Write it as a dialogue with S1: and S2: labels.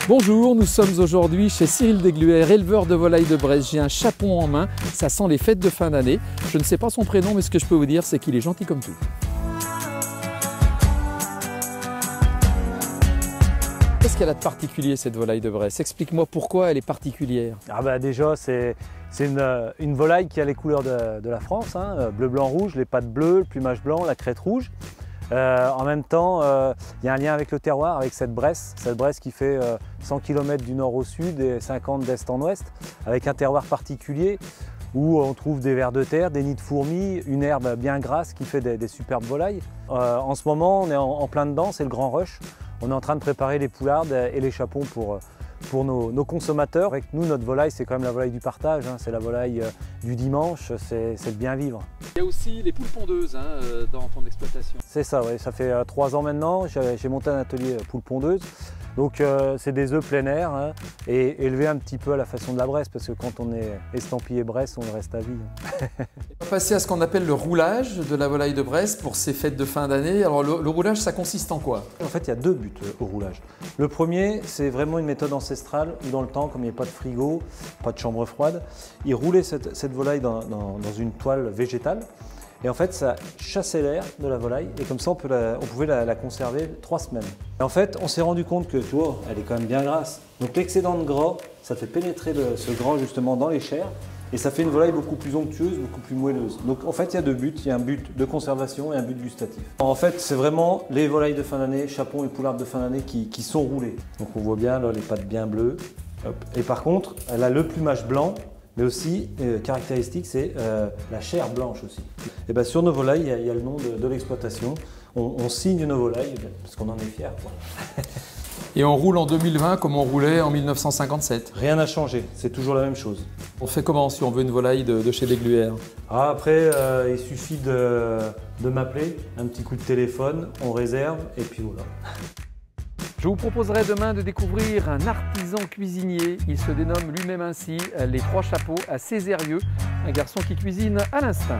S1: Bonjour, nous sommes aujourd'hui chez Cyril Degluer, éleveur de volailles de Bresse. J'ai un chapon en main, ça sent les fêtes de fin d'année. Je ne sais pas son prénom, mais ce que je peux vous dire, c'est qu'il est gentil comme tout. Qu'est-ce qu'elle a de particulier cette volaille de Bresse? Explique-moi pourquoi elle est particulière.
S2: Déjà, c'est une volaille qui a les couleurs de la France, hein, bleu, blanc, rouge, les pattes bleues, le plumage blanc, la crête rouge. En même temps, il y a un lien avec le terroir, avec cette Bresse qui fait 100 km du nord au sud et 50 d'est en ouest, avec un terroir particulier où on trouve des vers de terre, des nids de fourmis, une herbe bien grasse qui fait des superbes volailles. En ce moment, on est en plein dedans, c'est le grand rush. On est en train de préparer les poulardes et les chapons pour nos consommateurs. Avec nous, notre volaille, c'est quand même la volaille du partage, hein, c'est la volaille du dimanche, c'est le bien vivre.
S1: Il y a aussi les poules pondeuses dans ton exploitation.
S2: C'est ça, oui. Ça fait 3 ans maintenant, j'ai monté un atelier poules pondeuses. Donc c'est des œufs plein air hein, et élevés un petit peu à la façon de la Bresse, parce que quand on est estampillé Bresse, on le reste à vie.
S1: On va passer à ce qu'on appelle le roulage de la volaille de Bresse pour ces fêtes de fin d'année. Alors le roulage, ça consiste en quoi?
S2: En fait, il y a 2 buts au roulage. Le premier, c'est vraiment une méthode ancestrale où dans le temps, comme il n'y a pas de frigo, pas de chambre froide, ils roulaient cette volaille dans une toile végétale. Et en fait, ça chassait l'air de la volaille et comme ça, on pouvait la conserver 3 semaines. Et en fait, on s'est rendu compte que, tu vois, elle est quand même bien grasse. Donc l'excédent de gras, ça fait pénétrer ce gras justement dans les chairs et ça fait une volaille beaucoup plus onctueuse, beaucoup plus moelleuse. Donc en fait, il y a 2 buts. Il y a un but de conservation et un but gustatif. En fait, c'est vraiment les volailles de fin d'année, chapons et poulardes de fin d'année qui sont roulées. Donc on voit bien là, les pattes bien bleues. Hop. Et par contre, elle a le plumage blanc. Mais aussi, caractéristique, c'est la chair blanche aussi. Et bien, sur nos volailles, il y a le nom de l'exploitation. On signe nos volailles parce qu'on en est fiers.
S1: Et on roule en 2020 comme on roulait en 1957.
S2: Rien n'a changé, c'est toujours la même chose.
S1: On fait comment si on veut une volaille de chez Degluer?
S2: Après, il suffit de m'appeler, un petit coup de téléphone, on réserve et puis voilà.
S1: Je vous proposerai demain de découvrir un artisan cuisinier. Il se dénomme lui-même ainsi, les 3 chapeaux à Césarieux, un garçon qui cuisine à l'instinct.